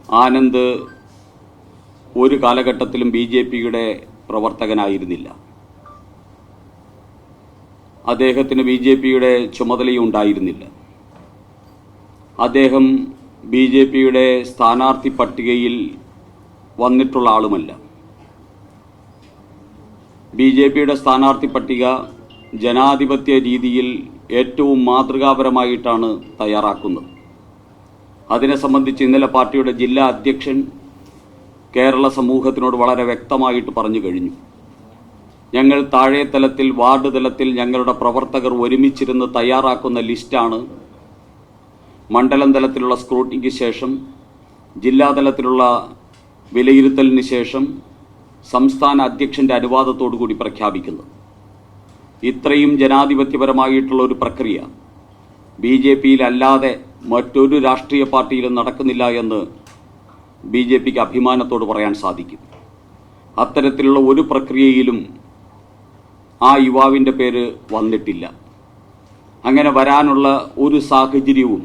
ആനന്ദ് ഒരു കാലഘട്ടത്തിലും ബി.ജെ.പിയുടെ പ്രവർത്തകനായിരുന്നില്ല. അദ്ദേഹത്തിന് ബി.ജെ.പിയുടെ ചുമതലയും ഉണ്ടായിരുന്നില്ല. അദ്ദേഹം ബി.ജെ.പിയുടെ സ്ഥാനാർത്ഥി പട്ടികയിൽ വന്നിട്ടുള്ള ആളുമല്ല. ബി.ജെ.പിയുടെ സ്ഥാനാർത്ഥി പട്ടിക ജനാധിപത്യ രീതിയിൽ ഏറ്റവും മാതൃകാപരമായിട്ടാണ് തയ്യാറാക്കുന്നത്. അതിനെ സംബന്ധിച്ച് ഇന്നലെ പാർട്ടിയുടെ ജില്ലാ അധ്യക്ഷൻ കേരള സമൂഹത്തിനോട് വളരെ വ്യക്തമായിട്ട് പറഞ്ഞു കഴിഞ്ഞു. ഞങ്ങൾ താഴെ തലത്തിൽ, വാർഡ് തലത്തിൽ ഞങ്ങളുടെ പ്രവർത്തകർ ഒരുമിച്ചിരുന്ന് തയ്യാറാക്കുന്ന ലിസ്റ്റാണ് മണ്ഡലം തലത്തിലുള്ള സ്ക്രൂട്ടിനിക്ക് ശേഷം, ജില്ലാതലത്തിലുള്ള വിലയിരുത്തലിന് ശേഷം സംസ്ഥാന അധ്യക്ഷന്റെ അനുവാദത്തോടു കൂടി പ്രഖ്യാപിക്കുന്നത്. ഇത്രയും ജനാധിപത്യപരമായിട്ടുള്ള ഒരു പ്രക്രിയ ബി.ജെ.പിയിൽ അല്ലാതെ മറ്റൊരു രാഷ്ട്രീയ പാർട്ടിയിലും നടക്കുന്നില്ല എന്ന് ബി.ജെ.പിക്ക് അഭിമാനത്തോട് പറയാൻ സാധിക്കും. അത്തരത്തിലുള്ള ഒരു പ്രക്രിയയിലും ആ യുവാവിൻ്റെ പേര് വന്നിട്ടില്ല. അങ്ങനെ വരാനുള്ള ഒരു സാഹചര്യവും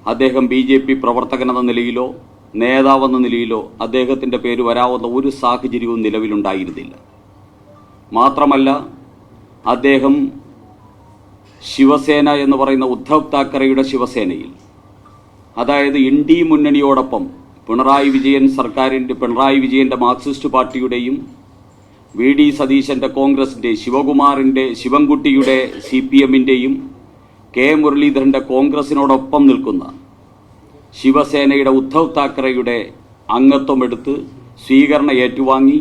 അദ്ദേഹം ബി.ജെ.പി പ്രവർത്തകനെന്ന നിലയിലോ നേതാവെന്ന നിലയിലോ അദ്ദേഹത്തിൻ്റെ പേര് വരാവുന്ന ഒരു സാഹചര്യവും നിലവിലുണ്ടായിരുന്നില്ല. മാത്രമല്ല, അദ്ദേഹം ശിവസേന എന്ന് പറയുന്ന ഉദ്ധവ് താക്കറെയുടെ ശിവസേനയിൽ, അതായത് ഇന്ത്യ മുന്നണിയോടൊപ്പം പിണറായി വിജയൻ്റെ മാർക്സിസ്റ്റ് പാർട്ടിയുടെയും വി.ഡി. സതീശൻ്റെ കോൺഗ്രസിൻ്റെ, ശിവൻകുട്ടിയുടെ CPM-ൻ്റെയും കെ മുരളീധരൻ്റെ കോൺഗ്രസിനോടൊപ്പം നിൽക്കുന്ന ശിവസേനയുടെ ഉദ്ധവ് താക്കറെയുടെ അംഗത്വമെടുത്ത് സ്വീകരണം ഏറ്റുവാങ്ങി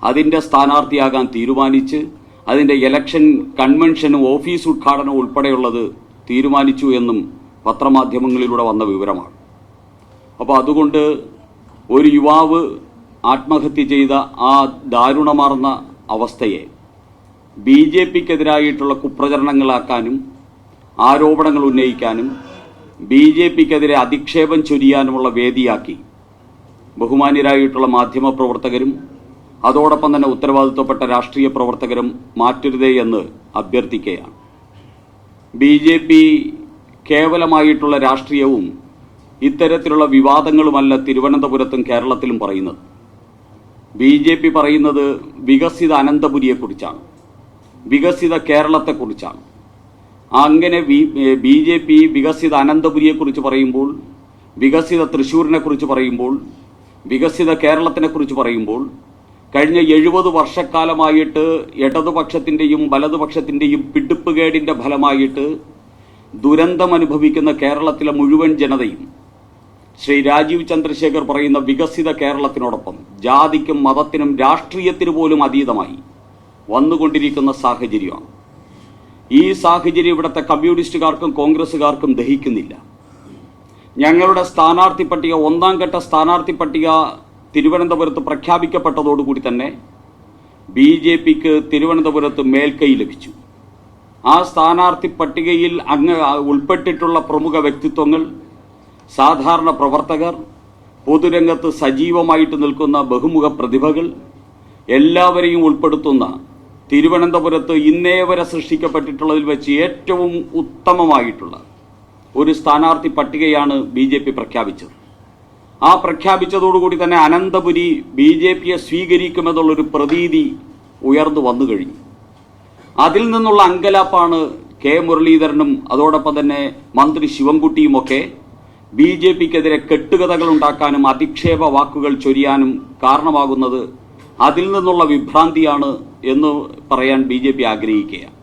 അതിൻ്റെ സ്ഥാനാർത്ഥിയാകാൻ തീരുമാനിച്ച് അതിൻ്റെ ഇലക്ഷൻ കൺവെൻഷനും ഓഫീസ് ഉദ്ഘാടനവും ഉൾപ്പെടെയുള്ളത് തീരുമാനിച്ചു എന്നും പത്രമാധ്യമങ്ങളിലൂടെ വന്ന വിവരമാണ്. അപ്പോൾ അതുകൊണ്ട് ഒരു യുവാവ് ആത്മഹത്യ ചെയ്ത ആ ദാരുണമാർന്ന അവസ്ഥയെ ബി.ജെ.പിക്കെതിരായിട്ടുള്ള കുപ്രചരണങ്ങളാക്കാനും ആരോപണങ്ങൾ ഉന്നയിക്കാനും ബി.ജെ.പിക്കെതിരെ അധിക്ഷേപം ചൊരിയാനുമുള്ള വേദിയാക്കി ബഹുമാന്യരായിട്ടുള്ള മാധ്യമപ്രവർത്തകരും അതോടൊപ്പം തന്നെ ഉത്തരവാദിത്വപ്പെട്ട രാഷ്ട്രീയ പ്രവർത്തകരും മാറ്റരുതേ എന്ന് അഭ്യർത്ഥിക്കുകയാണ്. ബി.ജെ.പി കേവലമായിട്ടുള്ള രാഷ്ട്രീയവും ഇത്തരത്തിലുള്ള വിവാദങ്ങളുമല്ല തിരുവനന്തപുരത്തും കേരളത്തിലും പറയുന്നത്. ബി.ജെ.പി പറയുന്നത് വികസിത അനന്തപുരിയെക്കുറിച്ചാണ്, വികസിത കേരളത്തെക്കുറിച്ചാണ്. അങ്ങനെ ബി.ജെ.പി വികസിത അനന്തപുരിയെക്കുറിച്ച് പറയുമ്പോൾ, വികസിത തൃശ്ശൂരിനെക്കുറിച്ച് പറയുമ്പോൾ, വികസിത കേരളത്തിനെക്കുറിച്ച് പറയുമ്പോൾ, കഴിഞ്ഞ 70 വർഷക്കാലമായിട്ട് ഇടതുപക്ഷത്തിൻ്റെയും വലതുപക്ഷത്തിൻ്റെയും പിടിപ്പുകേടിൻ്റെ ഫലമായിട്ട് ദുരന്തമനുഭവിക്കുന്ന കേരളത്തിലെ മുഴുവൻ ജനതയും ശ്രീ രാജീവ് ചന്ദ്രശേഖർ പറയുന്ന വികസിത കേരളത്തിനോടൊപ്പം ജാതിക്കും മതത്തിനും രാഷ്ട്രീയത്തിനു പോലും അതീതമായി വന്നുകൊണ്ടിരിക്കുന്ന സാഹചര്യമാണ്. ഈ സാഹചര്യം ഇവിടുത്തെ കമ്മ്യൂണിസ്റ്റുകാർക്കും കോൺഗ്രസുകാർക്കും ദഹിക്കുന്നില്ല. ഞങ്ങളുടെ സ്ഥാനാർത്ഥി പട്ടിക, ഒന്നാം ഘട്ട സ്ഥാനാർത്ഥി പട്ടിക തിരുവനന്തപുരത്ത് പ്രഖ്യാപിക്കപ്പെട്ടതോടുകൂടി തന്നെ ബി.ജെ.പിക്ക് തിരുവനന്തപുരത്ത് മേൽക്കൈ ലഭിച്ചു. ആ സ്ഥാനാർത്ഥി പട്ടികയിൽ ഉൾപ്പെട്ടിട്ടുള്ള പ്രമുഖ വ്യക്തിത്വങ്ങൾ, സാധാരണ പ്രവർത്തകർ, പൊതുരംഗത്ത് സജീവമായിട്ട് നിൽക്കുന്ന ബഹുമുഖ പ്രതിഭകൾ എല്ലാവരെയും ഉൾപ്പെടുത്തുന്ന തിരുവനന്തപുരത്ത് ഇന്നേ വരെ സൃഷ്ടിക്കപ്പെട്ടിട്ടുള്ളതിൽ വെച്ച് ഏറ്റവും ഉത്തമമായിട്ടുള്ള ഒരു സ്ഥാനാർത്ഥി പട്ടികയാണ് ബി.ജെ.പി പ്രഖ്യാപിച്ചത്. ആ പ്രഖ്യാപിച്ചതോടുകൂടി തന്നെ അനന്തപുരി ബി.ജെ.പിയെ സ്വീകരിക്കുമെന്നുള്ളൊരു പ്രതീതി ഉയർന്നു വന്നു കഴിഞ്ഞു. അതിൽ നിന്നുള്ള അങ്കലാപ്പാണ് കെ മുരളീധരനും അതോടൊപ്പം തന്നെ മന്ത്രി ശിവൻകുട്ടിയുമൊക്കെ ബി.ജെ.പിക്കെതിരെ കെട്ടുകഥകൾ ഉണ്ടാക്കാനും അധിക്ഷേപ വാക്കുകൾ ചൊരിയാനും കാരണമാകുന്നത്. അതിൽ നിന്നുള്ള വിഭ്രാന്തിയാണ് എന്ന് പറയാൻ ബി.ജെ.പി ആഗ്രഹിക്കുകയാണ്.